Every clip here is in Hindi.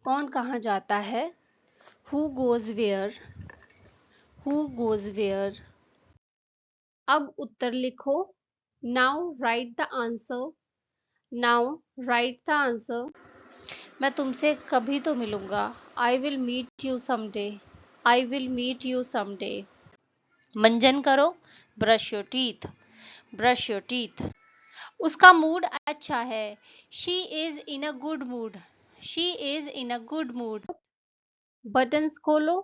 कौन कहाँ जाता है? Who goes where? Who goes where? अब उत्तर लिखो. Now write the answer. Now write the answer. मैं तुमसे कभी तो मिलूंगा. I will meet you someday. I will meet you someday. मंजन करो. Brush your teeth. Brush your teeth. उसका मूड अच्छा है. She is in a good mood. She is in a good mood. Buttons खोलो.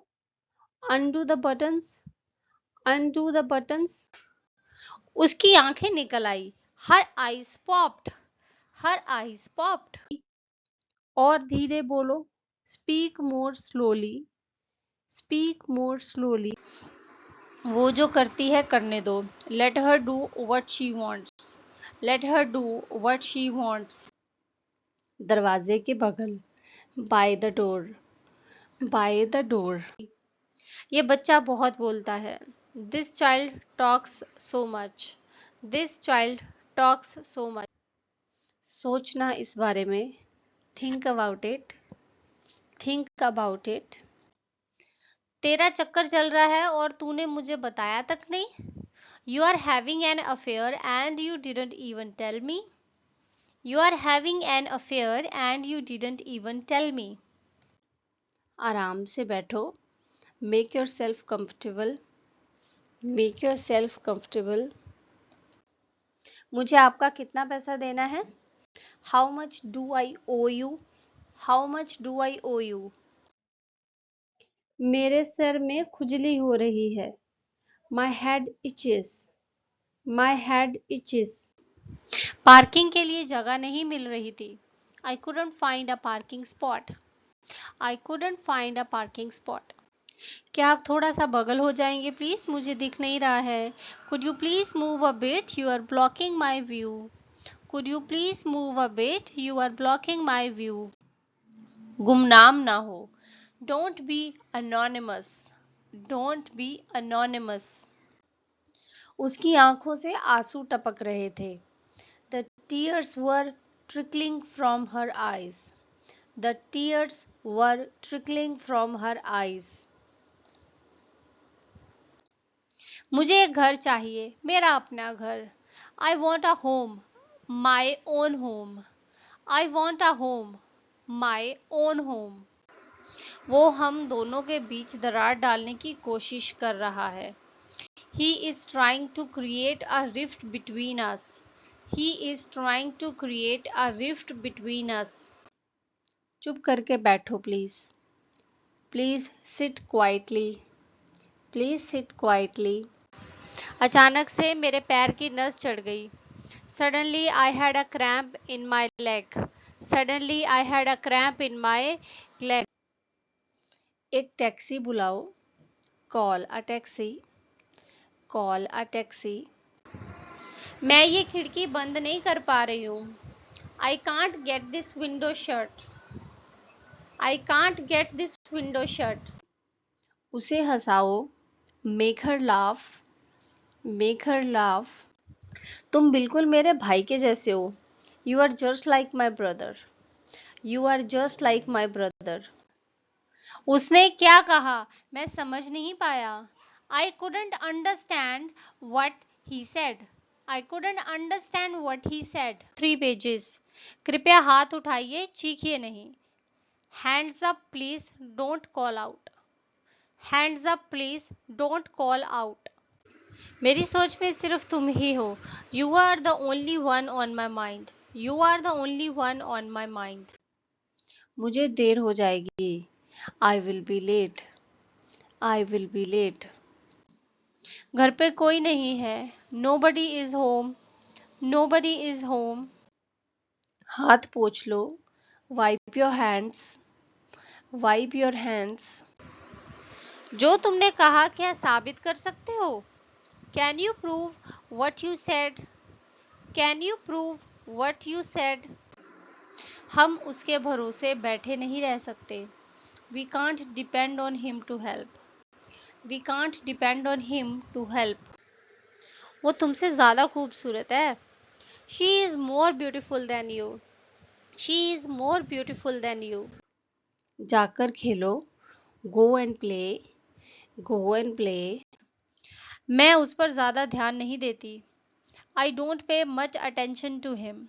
Undo the buttons. Undo the buttons. उसकी आंखें निकल आई. Her eyes popped. Her eyes popped. और धीरे बोलो. Speak more slowly. Speak more slowly. वो जो करती है करने दो. Let her do what she wants. Let her do what she wants. दरवाजे के बगल. By the door. By the door. ये बच्चा बहुत बोलता है. This child talks so much. This child talks so much. सोचना इस बारे में. Think about it. Think about it. तेरा चक्कर चल रहा है और तूने मुझे बताया तक नहीं. You are having an affair and you didn't even tell me. You are having an affair and you didn't even tell me. आराम से बैठो. Make yourself comfortable. Make yourself comfortable. मुझे आपका कितना पैसा देना है? How much do I owe you? How much do I owe you? मेरे सर में खुजली हो रही है. My head itches. My head itches. Parking के लिए जगह नहीं मिल रही थी. I couldn't find a parking spot. I couldn't find a parking spot. क्या आप थोड़ा सा बगल हो जाएंगे प्लीज? मुझे दिख नहीं रहा है. Could you please move a bit? You are blocking my view. Could you please move a bit? You are blocking my view. गुमनाम ना हो. Don't be anonymous. Don't be anonymous. उसकी आंखों से आंसू टपक रहे थे. The tears were trickling from her eyes. The tears were trickling from her eyes. मुझे एक घर चाहिए. मेरा अपना घर. I want a home. My own home. I want a home. My own home. वो हम दोनों के बीच दरार डालने की कोशिश कर रहा है. He is trying to create a rift between us. He is trying to create a rift between us. चुप करके बैठो please. Please sit quietly. Please sit quietly. अचानक से मेरे पैर की नस चढ़ गई. Suddenly I had a cramp in my leg. Suddenly I had a cramp in my leg. एक टैक्सी बुलाओ. Call a taxi. Call a taxi. मैं ये खिड़की बंद नहीं कर पा रही हूँ. I can't get this window shut. I can't get this window shut. उसे हंसाओ. Make her laugh. Make her laugh. तुम बिल्कुल मेरे भाई के जैसे हो. You are just like my brother. You are just like my brother. उसने क्या कहा? मैं समझ नहीं पाया. I couldn't understand what he said. I couldn't understand what he said. 3 pages. कृपया हाथ उठाइए, चीखिए नहीं. Hands up please, don't call out. Hands up please, don't call out. मेरी सोच में सिर्फ तुम ही हो. You are the only one on my mind. You are the only one on my mind. मुझे देर हो जाएगी. I will be late. I will be late. घर पे कोई नहीं है. Nobody is home. Nobody is home. हाथ पोंछ लो. Wipe your hands. Wipe your hands. जो तुमने कहा क्या साबित कर सकते हो? Can you prove what you said? Can you prove what you said? हम उसके भरोसे बैठे नहीं रह सकते. We can't depend on him to help. We can't depend on him to help. वो तुमसे ज़्यादा खूबसूरत है. She is more beautiful than you. She is more beautiful than you. जाकर खेलो, go and play, go and play. मैं उस पर ज़्यादा ध्यान नहीं देती। I don't pay much attention to him,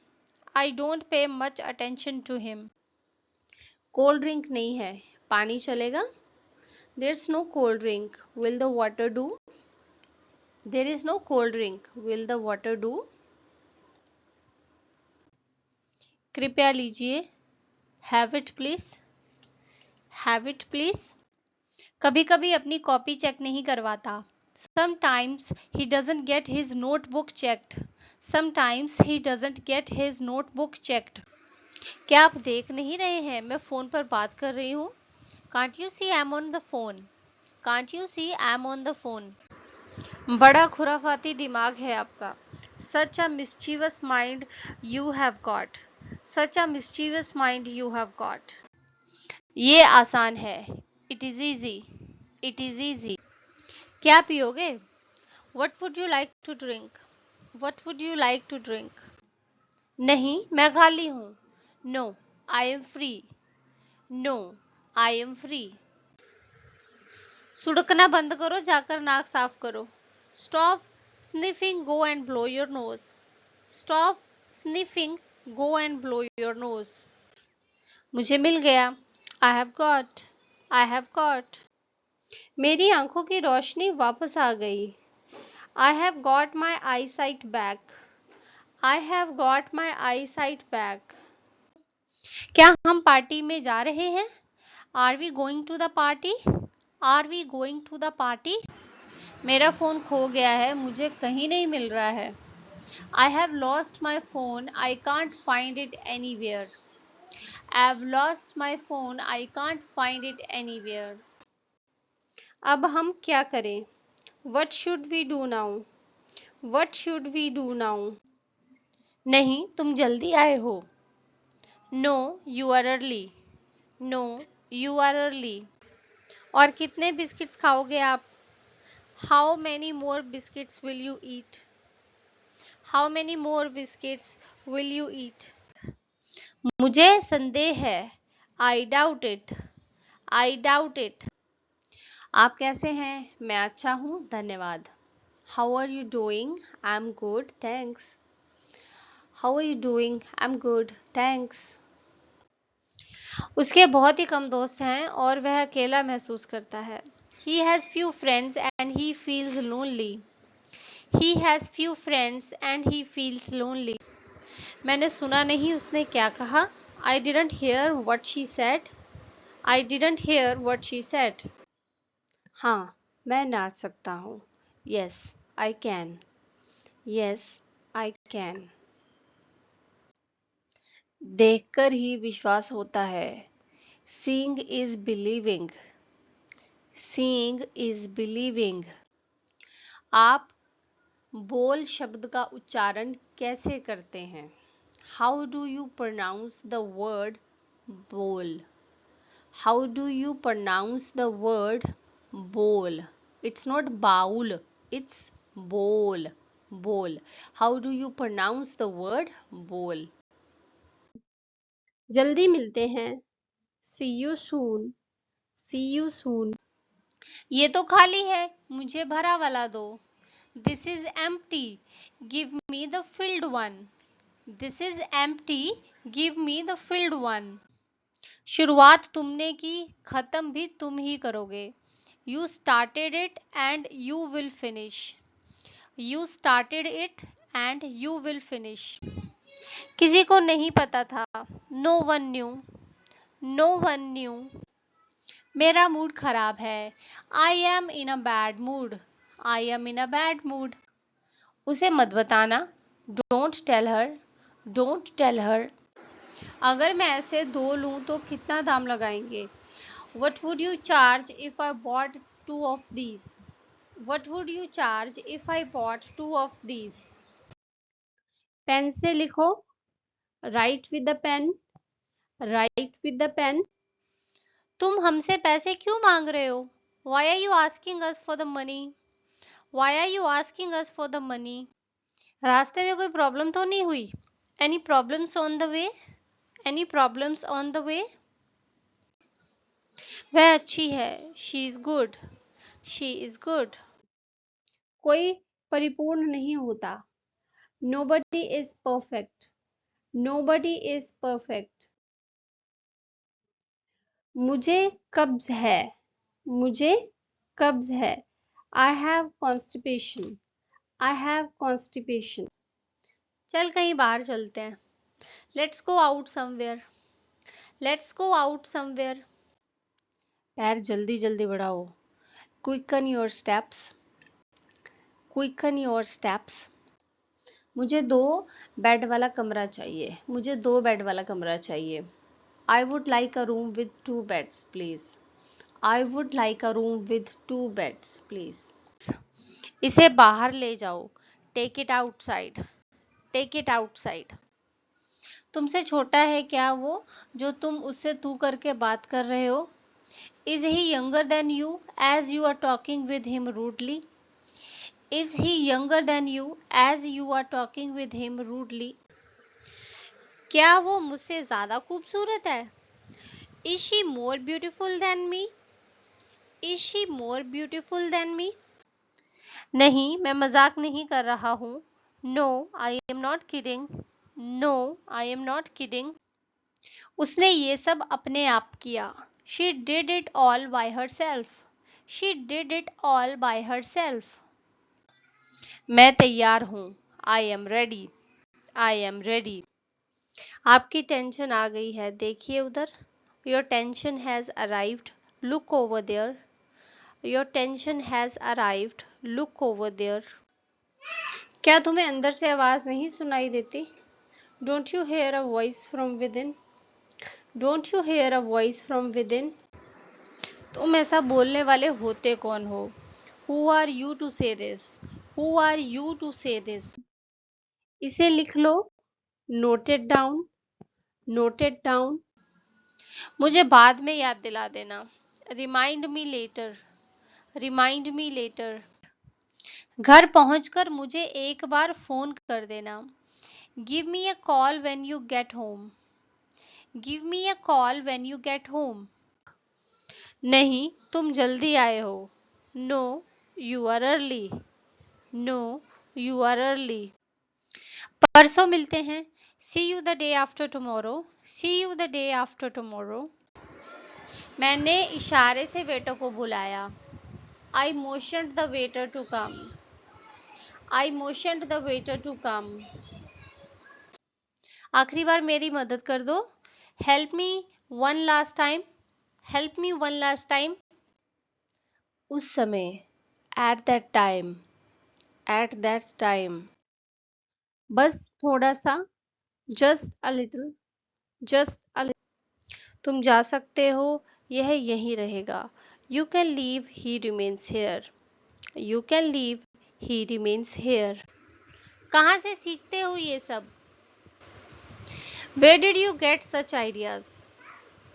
I don't pay much attention to him. Cold drink नहीं है, पानी चलेगा? There is no cold drink, will the water do? There is no cold drink, will the water do? कृपया लीजिए, have it please, have it please. कभी कभी अपनी कॉपी चेक नहीं करवाता। Sometimes he doesn't get his notebook checked, sometimes he doesn't get his notebook checked. क्या आप देख नहीं रहे हैं, मैं फोन पर बात कर रही हूँ? Can't you see I am on the phone, can't you see I am on the phone. बड़ा खुराफाती दिमाग है आपका। Such a mischievous mind you have got, such a mischievous mind you have got. ये आसान है, it is easy, it is easy. क्या पियोगे? What would you like to drink, what would you like to drink? नहीं, मैं खाली हूँ। No, I am free, no, I am free. सुड़कना बंद करो, जाकर नाक साफ करो। Stop sniffing, go and blow your nose, stop sniffing, go and blow your nose. मुझे मिल गया, I have got, I have got. मेरी आंखों की रोशनी वापस आ गई। I have got my eyesight back, I have got my eyesight back. क्या हम पार्टी में जा रहे हैं? Are we going to the party, are we going to the party? मेरा फोन खो गया है, मुझे कहीं नहीं मिल रहा है। I have lost my phone, I can't find it anywhere, I have lost my phone, I can't find it anywhere. अब हम क्या करें? What should we do now, what should we do now? नहीं, तुम जल्दी आए हो। No, you are early, no, you are early. और कितने बिस्किट्स खाओगे आप? How many more biscuits will you eat, how many more biscuits will you eat? मुझे संदेह है, I doubt it, I doubt it. आप कैसे हैं? मैं अच्छा हूँ, धन्यवाद। How are you doing? I am good, thanks. How are you doing? I am good, thanks. उसके बहुत ही कम दोस्त हैं और वह अकेला महसूस करता है। He has few friends and he feels lonely. He has few friends and he feels lonely. मैंने सुना नहीं उसने क्या कहा। I didn't hear what she said. I didn't hear what she said. हाँ, मैं नाच सकता हूँ। Yes, I can. Yes, I can. देखकर ही विश्वास होता है। Seeing is believing. Seeing is believing. आप बोल शब्द का उच्चारण कैसे करते हैं? How do you pronounce the word बोल, how do you pronounce the word बोल? इट्स नॉट बाउल, इट्स बोल, बोल। How do you pronounce the word बोल? जल्दी मिलते हैं, see you soon, C you soon. ये तो खाली है, मुझे भरा वाला दो। This is empty, give me the filled one, this is empty, give me the filled one. शुरुआत तुमने की, खत्म भी तुम ही करोगे। You started it and you will finish, you started it and you will finish. किसी को नहीं पता था, no one knew, no one knew. मेरा मूड खराब है, I am in a bad mood, I am in a bad mood. उसे मत बताना, don't tell her, don't tell her. अगर मैं ऐसे दो लूं तो कितना दाम लगाएंगे? What would you charge if I bought two of these, what would you charge if I bought two of these? Pen से लिखो, write with the pen, write with the pen. तुम हमसे पैसे क्यों मांग रहे हो? Why are you asking us for the money, why are you asking us for the money? रास्ते में कोई प्रॉब्लम तो नहीं हुई? Any problems on the way, any problems on the way? वह अच्छी है। She is good. She is good. कोई परिपूर्ण नहीं होता। Nobody is perfect. Nobody is perfect. मुझे कब्ज है। मुझे कब्ज है। I have constipation. I have constipation. चल कहीं बाहर चलते हैं। Let's go out somewhere. Let's go out somewhere. पैर जल्दी जल्दी बढ़ाओ। Quicken your steps. Quicken your steps. मुझे 2 बेड वाला कमरा चाहिए। मुझे 2 बेड वाला कमरा चाहिए। I would like a room with 2 beds please. I would like a room with 2 beds please. इसे बाहर ले जाओ। Take it outside. Take it outside. तुमसे छोटा है क्या वो जो तुम उससे तू करके बात कर रहे हो? Is he younger than you as you are talking with him rudely? Is he younger than you as you are talking with him rudely? क्या वो मुझसे ज्यादा खूबसूरत है? Is she more beautiful than me? Is she more beautiful than me? नहीं, मैं मजाक नहीं कर रहा हूँ। No I am not kidding. No I am not kidding. उसने ये सब अपने आप किया। She did it all by herself. She did it all by herself. मैं तैयार हूँ। I am ready. I am ready. आपकी टेंशन आ गई है, देखिए उधर। Your tension has arrived. Look over there. Your tension has arrived. Look over there. क्या तुम्हें अंदर से आवाज नहीं सुनाई देती? Don't you hear a voice from within? Don't you hear a voice from within? तुम ऐसा बोलने वाले होते कौन हो? Who are you to say this? Who are you to say this? इसे लिख लो। Noted down. Noted down. मुझे बाद में याद दिला देना। Remind me later. Remind me later. घर पहुंचकर मुझे एक बार फोन कर देना। Give me a call when you get home. Give me a call when you get home. नहीं, तुम जल्दी आए हो। No you are early. No you are early. परसों मिलते हैं। See you the day after tomorrow. See you the day after tomorrow. मैंने इशारे से वेटर को बुलाया। I motioned the waiter to come. I motioned the waiter to come. आखिरी बार मेरी मदद कर दो। Help me one last time. Help me one last time. उस समय। At that time. At that time. बस थोड़ा सा। Just a little. Just a little. तुम जा सकते हो। यह यहीं रहेगा। You can leave. He remains here. You can leave. He remains here. कहाँ से सीखते हो ये सब? Where did you get such ideas?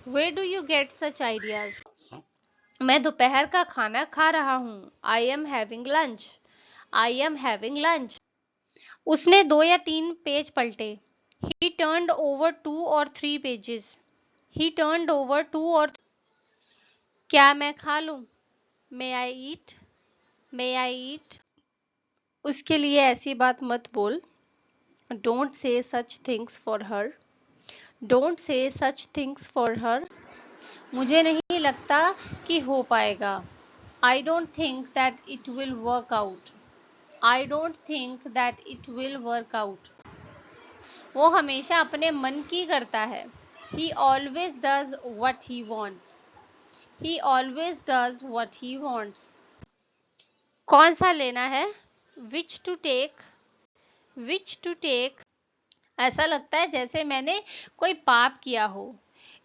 Where do you get such ideas? मैं दोपहर का खाना खा रहा हूँ। I am having lunch. I am having lunch. उसने 2 या 3 पेज पलटे। He turned over 2 or 3 pages. He turned over 2 or क्या मैं खा लूं? May I eat? May I eat? उसके लिए ऐसी बात मत बोल। Don't say such things for her. Don't say such things for her. मुझे नहीं लगता कि हो पाएगा। I don't think that it will work out. I don't think that it will work out. वो हमेशा अपने मन की करता है। He always does what he wants. He always does what he wants. कौन सा लेना है? Which to take? Which to take? ऐसा लगता है जैसे मैंने कोई पाप किया हो।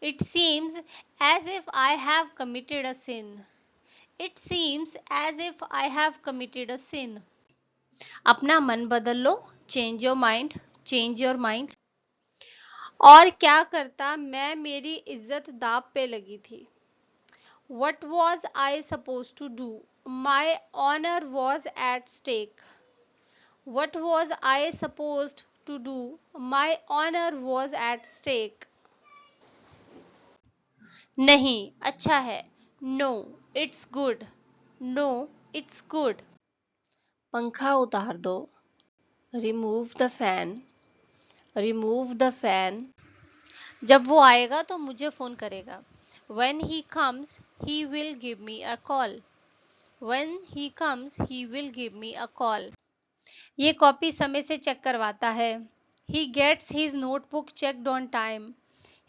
It seems as if I have committed a sin. It seems as if I have committed a sin. अपना मन बदल लो। Change your mind. Change your mind. और क्या करता मैं, मेरी इज्जत दांव पे लगी थी। What was I supposed to do? My honor was at stake. What was I supposed to do? My honor was at stake. नहीं, अच्छा है। No it's good, no it's good. पंखा उतार दो, remove the fan, remove the fan. जब वो आएगा तो मुझे फोन करेगा। When he comes, he will give me a call. When he comes, he will give me a call. ये कॉपी समय से चेक करवाता है। He gets his notebook checked on time.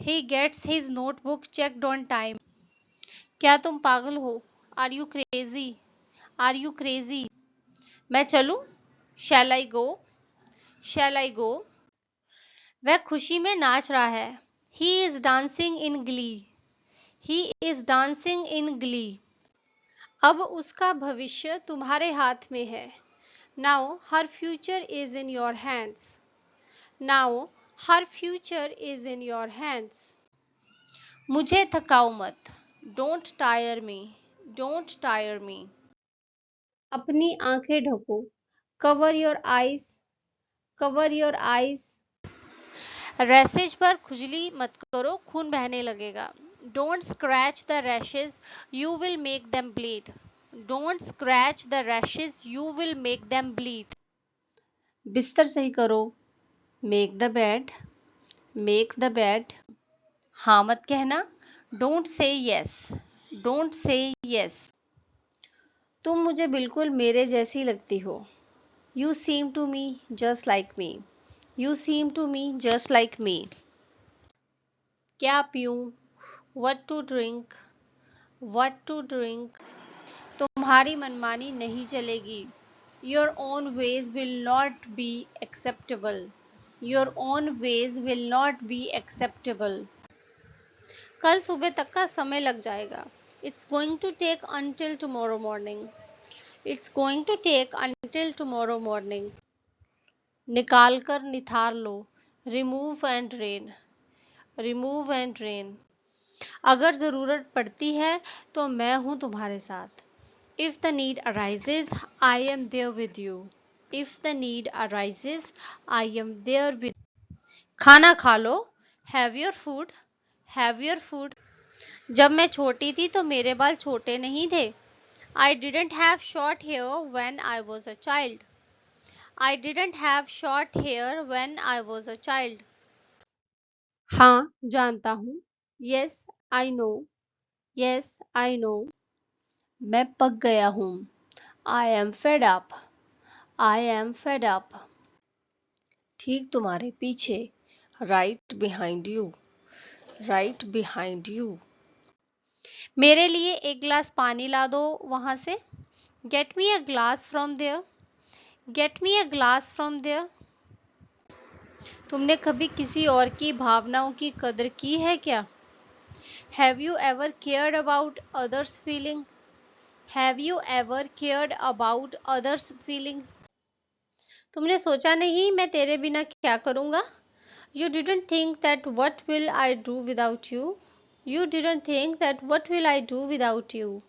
He gets his notebook checked on time. क्या तुम पागल हो? Are you crazy? Are you crazy? मैं चलूं? Shall I go? Shall I go? वह खुशी में नाच रहा है। He is dancing in glee. He is dancing in glee. अब उसका भविष्य तुम्हारे हाथ में है। Now her future is in your hands. Now her future is in your hands. मुझे थकाओ मत। Don't tire me. Don't tire me. अपनी आंखें ढको। Cover your eyes. Cover your eyes. Rashes पर खुजली मत करो, खून बहने लगेगा। Don't scratch the rashes, you will make them bleed. Don't scratch the rashes, you will make them bleed. बिस्तर सही करो। Make the bed. Make the bed. हाँ मत कहना। Don't say yes. Don't say yes. तुम मुझे बिल्कुल मेरे जैसी लगती हो। You seem to me just like me. You seem to me just like me. क्या पीऊं? What to drink? What to drink? तुम्हारी मनमानी नहीं चलेगी। Your own ways will not be acceptable. Your own ways will not be acceptable. कल सुबह तक का समय लग जाएगा। It's going to take until tomorrow morning. It's going to take until tomorrow morning. निकाल कर निथार लो। Remove and drain. Remove and drain. अगर ज़रूरत पड़ती है तो मैं हूँ तुम्हारे साथ। If the need arises, I am there with you. If the need arises, I am there with you. खाना खा लो। Have your food. Have your food. जब मैं छोटी थी तो मेरे बाल छोटे नहीं थे। I didn't have short hair when I was a child. I didn't have short hair when I was a child. हाँ जानता हूँ। Yes, I know. Yes, I know. मैं पक गया हूँ। I am fed up. I am fed up. ठीक तुम्हारे पीछे। Right behind you. Right behind you. मेरे लिए एक गिलास पानी ला दो वहां से। Get me a glass from there. Get me a glass from there. तुमने कभी किसी और की भावनाओं की कदर की है क्या? Have you ever cared about others' feeling? Have you ever cared about others' feeling? तुमने सोचा नहीं मैं तेरे बिना क्या करूँगा? You didn't think that what will I do without you? You didn't think that what will I do without you?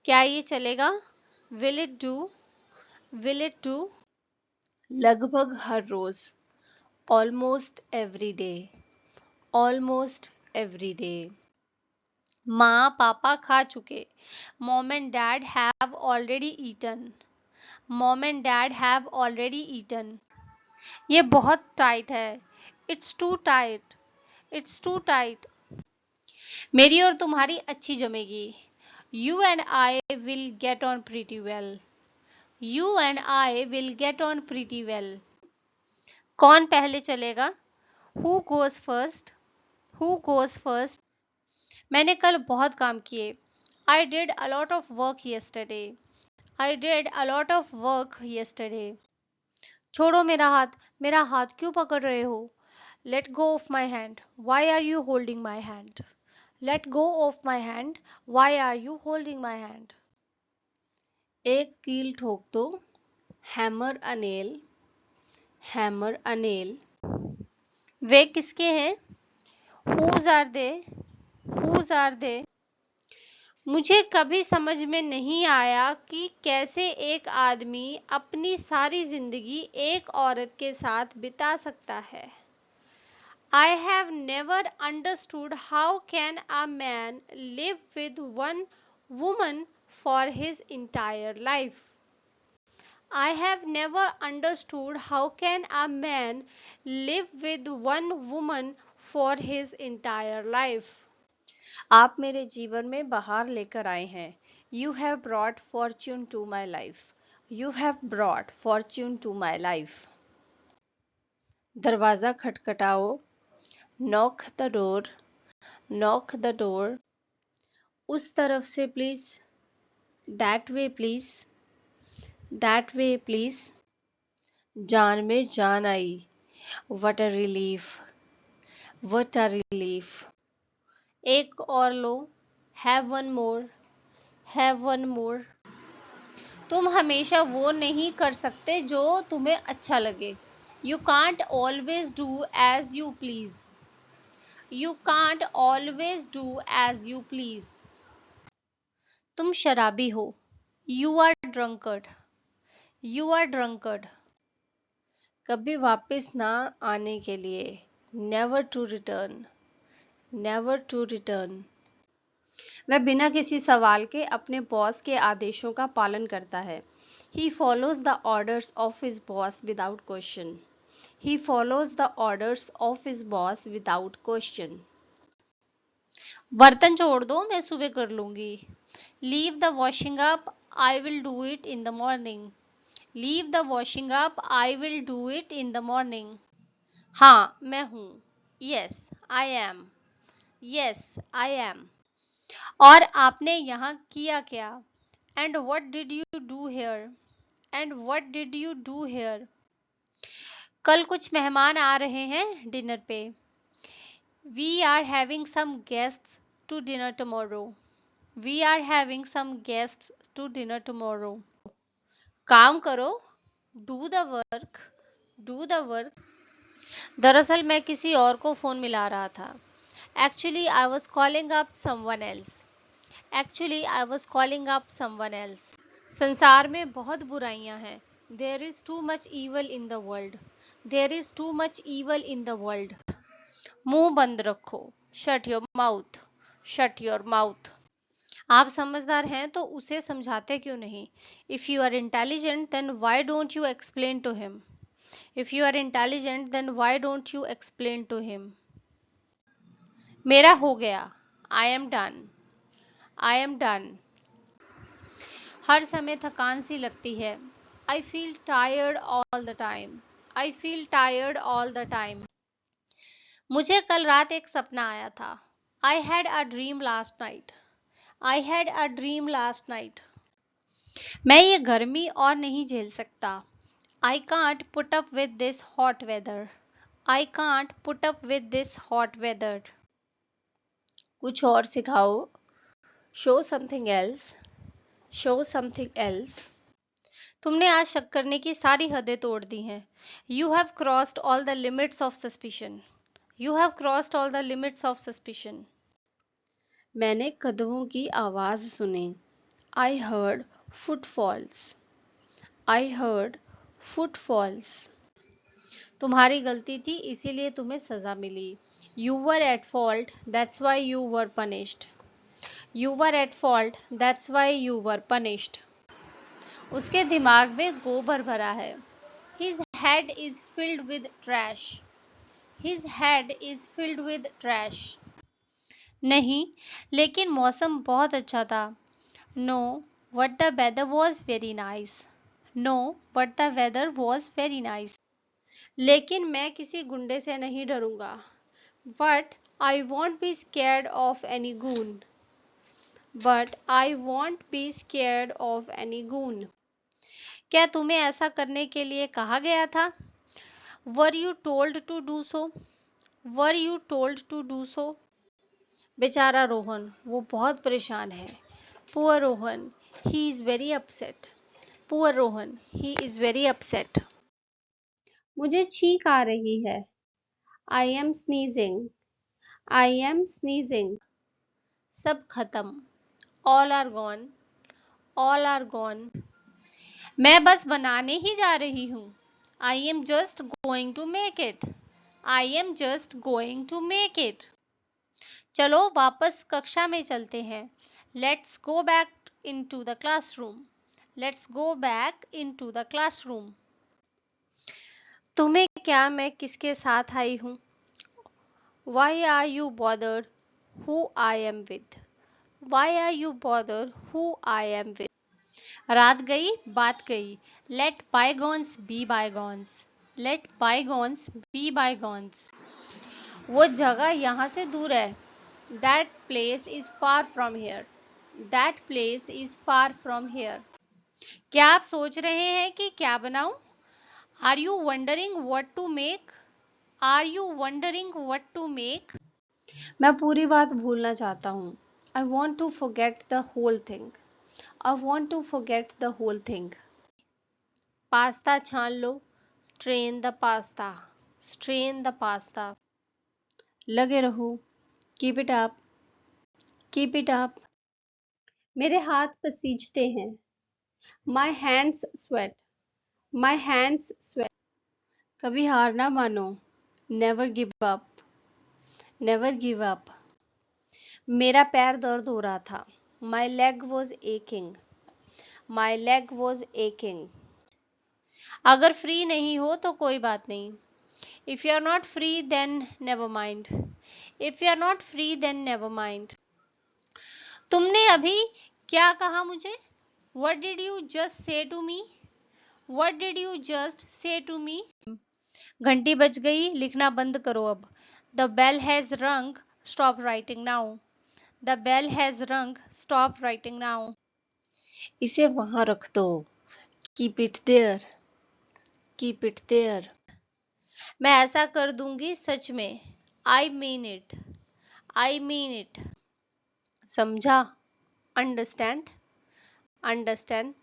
क्या ये चलेगा? Will it do? Will it do? लगभग हर रोज। Almost every day. Almost every day. माँ पापा खा चुके। Mom and dad have already eaten. Mom and dad have already eaten. ये बहुत टाइट है। It's too tight. It's too tight. मेरी और तुम्हारी अच्छी जमेगी। You and I will get on pretty well. You and I will get on pretty well. कौन पहले चलेगा? Who goes first? Who goes first? मैंने कल बहुत काम किए। I did a lot of work yesterday. I did a lot of work yesterday. छोड़ो मेरा हाथ क्यों पकड़ रहे हो? Let go of my hand. Why are you holding my hand? Let go of my hand. Why are you holding my hand? एक कील ठोक दो। Hammer a nail. Hammer a nail. वे किसके हैं? Whose are they? Whose are they? मुझे कभी समझ में नहीं आया कि कैसे एक आदमी अपनी सारी जिंदगी एक औरत के साथ बिता सकता है। I have never understood how can a man live with one woman for his entire life. I have never understood how can a man live with one woman for his entire life. आप मेरे जीवन में बहार लेकर आए हैं. You have brought fortune to my life. You have brought fortune to my life. दरवाज़ा खटखटाओ. Knock the door. Knock the door. उस तरफ से please. That way please. That way please. जान में जान आई. What a relief. What a relief. एक और लो. Have one more. Have one more. तुम हमेशा वो नहीं कर सकते जो तुम्हें अच्छा लगे. You can't always do as you please. You can't always do as you please. तुम शराबी हो. You are drunkard. You are drunkard. कभी वापस ना आने के लिए. Never to return. Never to return. वह बिना किसी सवाल के अपने बॉस के आदेशों का पालन करता है. He follows the orders of his boss without question. He follows the orders of his boss without question. बर्तन छोड़ दो, मैं सुबह कर लूंगी. Leave the washing up, I will do it in the morning. Leave the washing up, I will do it in the morning. हाँ, मैं हूँ. Yes, I am. Yes, I am. और आपने यहाँ किया क्या? And what did you do here? And what did you do here? कल कुछ मेहमान आ रहे हैं डिनर पे. We are having some guests to dinner tomorrow. We are having some guests to dinner tomorrow. काम करो. Do the work. Do the work. दरअसल मैं किसी और को फोन मिला रहा था. Actually, I was calling up someone else. Actually, I was calling up someone else. संसार में बहुत बुराइयां हैं. There is too much evil in the world. There is too much evil in the world. मुंह बंद रखो. Shut your mouth. Shut your mouth. आप समझदार हैं तो उसे समझाते क्यों नहीं? If you are intelligent, then why don't you explain to him? If you are intelligent, then why don't you explain to him? मेरा हो गया. I am done. I am done. हर समय थकान सी लगती है. I feel tired all the time. I feel tired all the time. मुझे कल रात एक सपना आया था. I had a dream last night. I had a dream last night. मैं ये गर्मी और नहीं झेल सकता. I can't put up with this hot weather. I can't put up with this hot weather. कुछ और सिखाओ. Show something else. Show something else. तुमने आज शक करने की सारी हदें तोड़ दी हैं. You have crossed all the limits of suspicion. You have crossed all the limits of suspicion. मैंने कदमों की आवाज सुनी. I heard footfalls. I heard footfalls. तुम्हारी गलती थी इसीलिए तुम्हें सजा मिली. You were at fault, that's why you were punished. You were at fault, that's why you were punished. उसके दिमाग में गोबर भरा है. His head is filled with trash. His head is filled with trash. नहीं, लेकिन मौसम बहुत अच्छा था. No, but the weather was very nice. No, but the weather was very nice. लेकिन मैं किसी गुंडे से नहीं डरूंगा. But I won't be scared of any goon. But I won't be scared of any goon. क्या तुम्हें ऐसा करने के लिए कहा गया था? Were you told to do so? Were you told to do so? बेचारा रोहन, वो बहुत परेशान है. Poor Rohan, he is very upset. Poor Rohan, he is very upset. मुझे छींक आ रही है. I am sneezing. I am sneezing. सब खत्म. All are gone. All are gone. मैं बस बनाने ही जा रही हूँ. I am just going to make it. I am just going to make it. चलो वापस कक्षा में चलते हैं. Let's go back into the classroom. Let's go back into the classroom. तुम्हें क्या मैं किसके साथ आई हूँ? Why are you bothered who I am with? Why are you bothered who I am with? रात गई बात गई. Let bygones be bygones. Let bygones be bygones. वो जगह यहाँ से दूर है. That place is far from here. That place is far from here. क्या आप सोच रहे हैं कि क्या बनाऊं? Are you wondering what to make? Are you wondering what to make? मैं पूरी बात भूलना चाहता हूँ. I want to forget the whole thing. I want to forget the whole thing. Pasta छान लो. Strain the pasta. Strain the pasta. लगे रहो. Keep it up. Keep it up. मेरे हाथ पसीजते हैं. My hands sweat. My hands sweat. कभी हार ना मानो. Never give up. Never give up. मेरा पैर दर्द हो रहा था. My leg was aching. My leg was aching. अगर फ्री नहीं हो तो कोई बात नहीं. If you are not free then never mind. If you are not free then never mind. तुमने अभी क्या कहा मुझे? What did you just say to me? What did you just say to me? घंटी बज गई. लिखना बंद करो अब. The bell has rung. Stop writing now. The bell has rung. Stop writing now. इसे वहां रख दो. Keep it there. Keep it there. मैं ऐसा कर दूंगी सच में. I mean it. I mean it. समझा? Understand? Understand?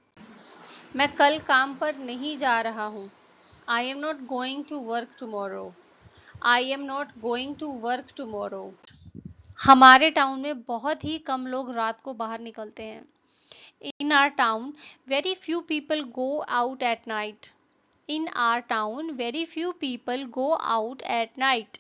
मैं कल काम पर नहीं जा रहा हूँ. I am not going to work tomorrow. I am not going to work tomorrow. हमारे टाउन में बहुत ही कम लोग रात को बाहर निकलते हैं. In our town, very few people go out at night. In our town, very few people go out at night.